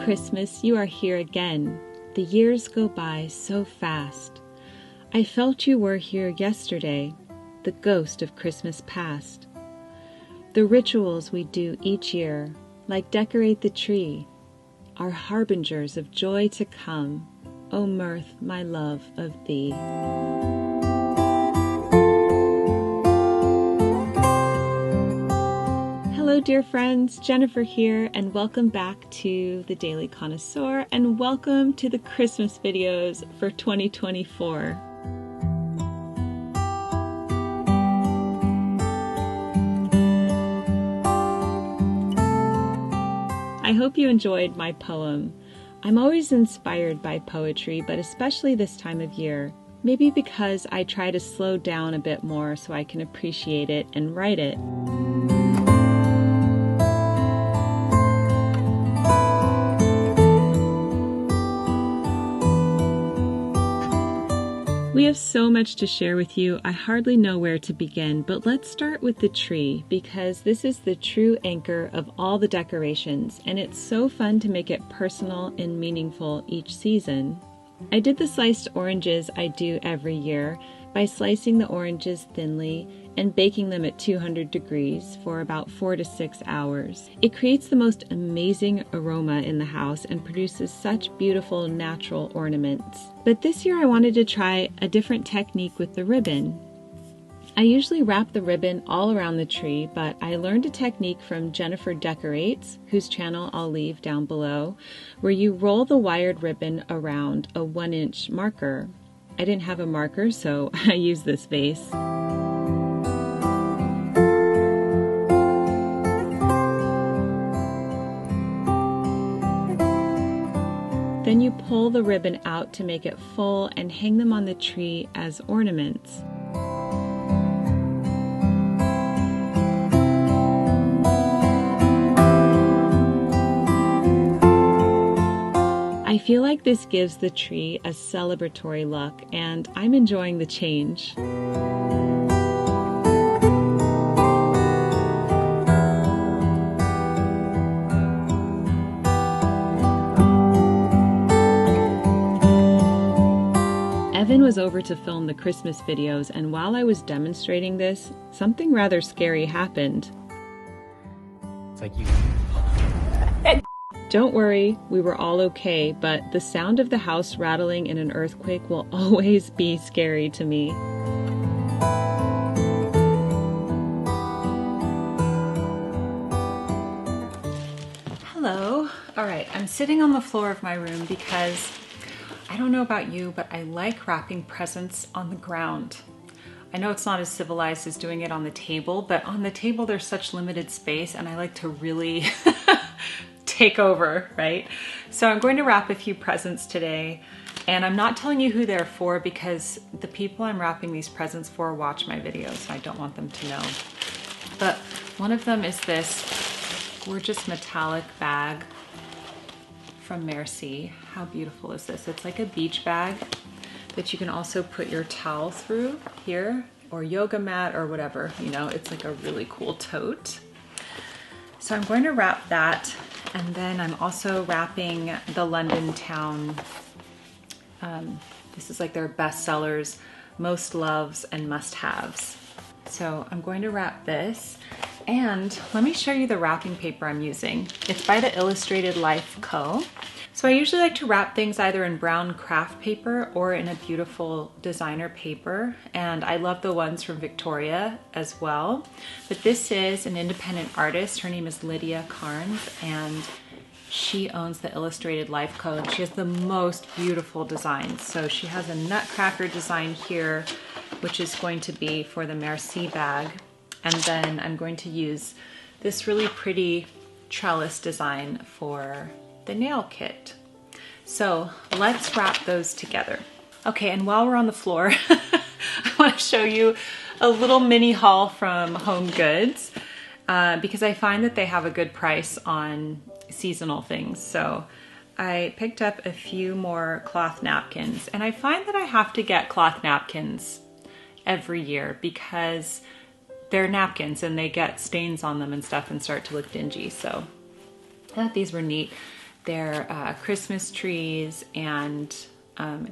Christmas, you are here again. The years go by so fast. I felt you were here yesterday, the ghost of Christmas past. The rituals we do each year, like decorate the tree, are harbingers of joy to come, O mirth, my love of thee. Hello dear friends, Jennifer here, and welcome back to the Daily Connoisseur, and welcome to the Christmas videos for 2024. I hope you enjoyed my poem. I'm always inspired by poetry, but especially this time of year. Maybe because I try to slow down a bit more so I can appreciate it and write it. We have so much to share with you, I hardly know where to begin, but let's start with the tree because this is the true anchor of all the decorations, and it's so fun to make it personal and meaningful each season. I did the sliced oranges I do every year by slicing the oranges thinly and baking them at 200 degrees for about 4 to 6 hours. It creates the most amazing aroma in the house and produces such beautiful natural ornaments. But this year I wanted to try a different technique with the ribbon. I usually wrap the ribbon all around the tree, but I learned a technique from Jennifer Decorates, whose channel I'll leave down below, where you roll the wired ribbon around a 1-inch marker. I didn't have a marker, so I used this vase. Then you pull the ribbon out to make it full and hang them on the tree as ornaments. I feel like this gives the tree a celebratory look, and I'm enjoying the change. Evan was over to film the Christmas videos, and while I was demonstrating this, something rather scary happened. It's like you... Don't worry, we were all okay, but the sound of the house rattling in an earthquake will always be scary to me. Hello. All right, I'm sitting on the floor of my room because I don't know about you, but I like wrapping presents on the ground. I know it's not as civilized as doing it on the table, but on the table there's such limited space and I like to really take over, right? So I'm going to wrap a few presents today, and I'm not telling you who they're for because the people I'm wrapping these presents for watch my videos, so I don't want them to know. But one of them is this gorgeous metallic bag from Merci. How beautiful is this? It's like a beach bag that you can also put your towel through here, or yoga mat or whatever, you know, it's like a really cool tote. So I'm going to wrap that, and then I'm also wrapping the London Town. This is like their best sellers, most loves and must-haves. So I'm going to wrap this, and let me show you the wrapping paper I'm using. It's by the Illustrated Life Co. So I usually like to wrap things either in brown craft paper or in a beautiful designer paper, and I love the ones from Victoria as well. But this is an independent artist. Her name is Lydia Carnes, and she owns the Illustrated Life Co. And she has the most beautiful designs. So she has a nutcracker design here, which is going to be for the Merci bag. And then I'm going to use this really pretty trellis design for the nail kit. So let's wrap those together. Okay, and while we're on the floor, I want to show you a little mini haul from Home Goods because I find that they have a good price on seasonal things. So I picked up a few more cloth napkins, and I find that I have to get cloth napkins every year because they're napkins and they get stains on them and stuff and start to look dingy. So I thought these were neat. They're Christmas trees and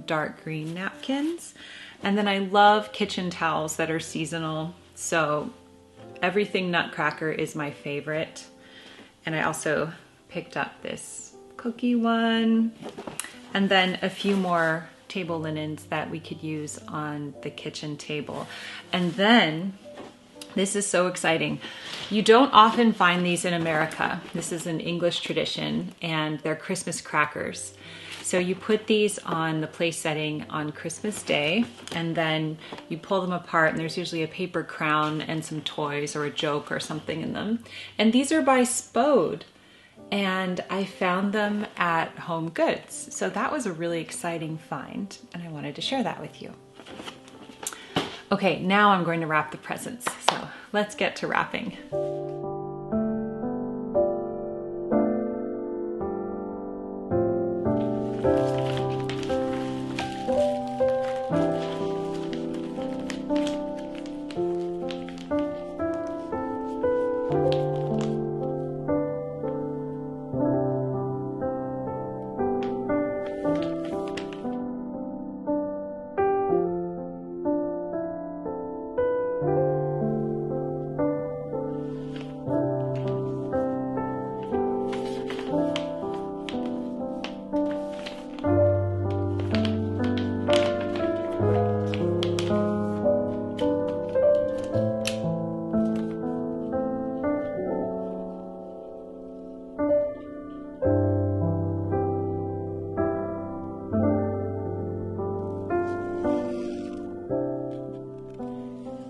dark green napkins. And then I love kitchen towels that are seasonal. So everything Nutcracker is my favorite. And I also picked up this cookie one. And then a few more table linens that we could use on the kitchen table. And then, this is so exciting. You don't often find these in America. This is an English tradition, and they're Christmas crackers. So you put these on the place setting on Christmas Day, and then you pull them apart, and there's usually a paper crown and some toys or a joke or something in them. And these are by Spode, and I found them at Home Goods. So that was a really exciting find, and I wanted to share that with you. Okay, now I'm going to wrap the presents. So let's get to wrapping.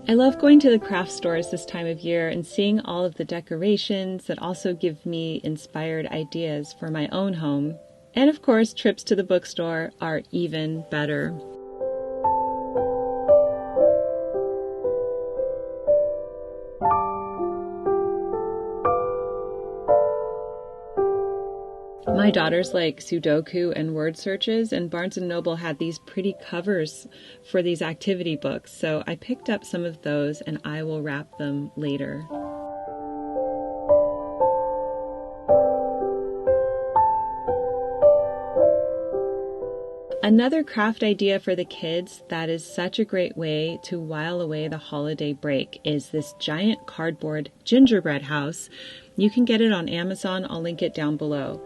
I love going to the craft stores this time of year and seeing all of the decorations that also give me inspired ideas for my own home. And of course, trips to the bookstore are even better. My daughters like Sudoku and word searches, and Barnes & Noble had these pretty covers for these activity books, so I picked up some of those and I will wrap them later. Another craft idea for the kids that is such a great way to while away the holiday break is this giant cardboard gingerbread house. You can get it on Amazon. I'll link it down below.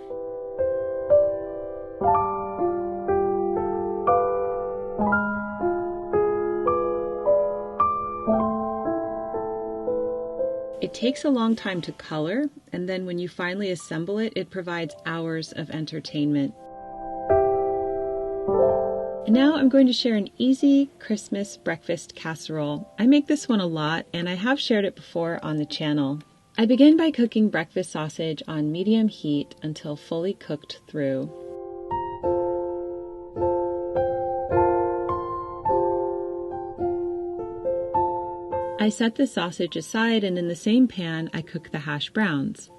It takes a long time to color, and then when you finally assemble it, it provides hours of entertainment. And now I'm going to share an easy Christmas breakfast casserole. I make this one a lot, and I have shared it before on the channel. I begin by cooking breakfast sausage on medium heat until fully cooked through. I set the sausage aside, and in the same pan I cook the hash browns.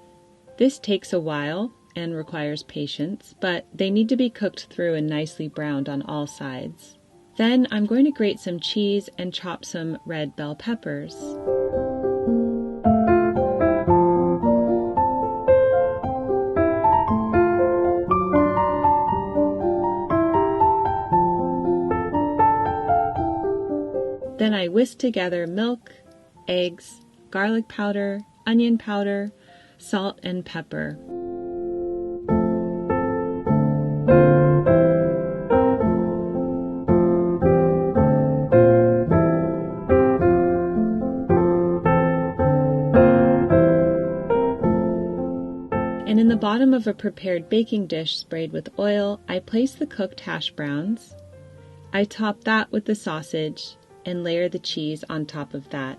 This takes a while and requires patience, but they need to be cooked through and nicely browned on all sides. Then I'm going to grate some cheese and chop some red bell peppers. Then I whisk together milk, eggs, garlic powder, onion powder, salt, and pepper. And in the bottom of a prepared baking dish sprayed with oil, I place the cooked hash browns. I top that with the sausage and layer the cheese on top of that.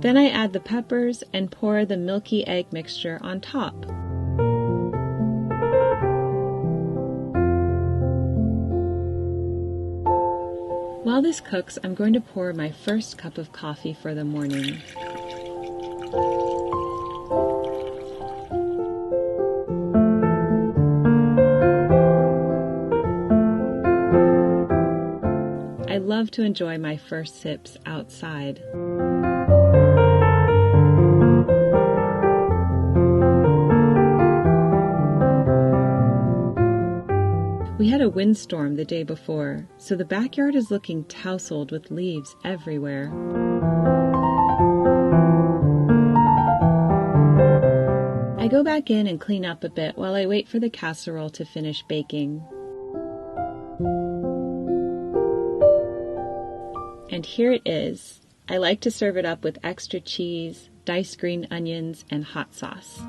Then I add the peppers and pour the milky egg mixture on top. While this cooks, I'm going to pour my first cup of coffee for the morning. love to enjoy my first sips outside. We had a windstorm the day before, so the backyard is looking tousled with leaves everywhere. I go back in and clean up a bit while I wait for the casserole to finish baking. And here it is. I like to serve it up with extra cheese, diced green onions, and hot sauce.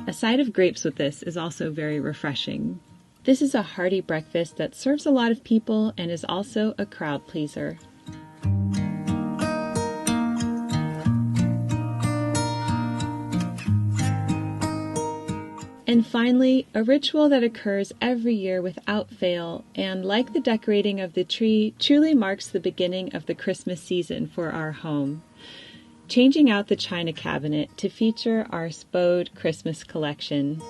A side of grapes with this is also very refreshing. This is a hearty breakfast that serves a lot of people and is also a crowd pleaser. And finally, a ritual that occurs every year without fail, and like the decorating of the tree, truly marks the beginning of the Christmas season for our home. Changing out the china cabinet to feature our Spode Christmas collection.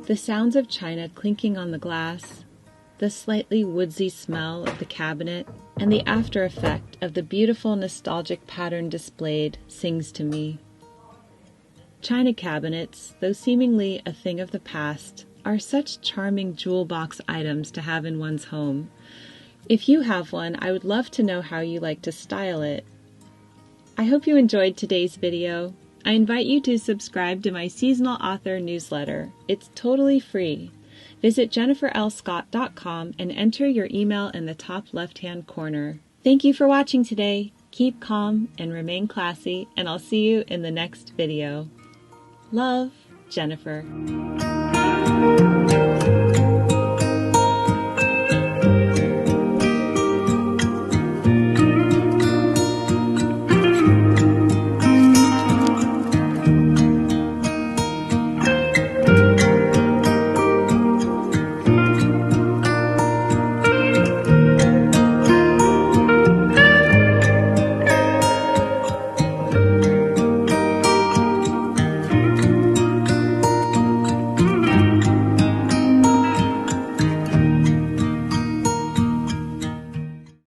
The sounds of china clinking on the glass, the slightly woodsy smell of the cabinet, and the after effect of the beautiful nostalgic pattern displayed sings to me. China cabinets, though seemingly a thing of the past, are such charming jewel box items to have in one's home. If you have one, I would love to know how you like to style it. I hope you enjoyed today's video. I invite you to subscribe to my seasonal author newsletter. It's totally free. Visit jenniferlscott.com and enter your email in the top left-hand corner. Thank you for watching today. Keep calm and remain classy, and I'll see you in the next video. Love, Jennifer.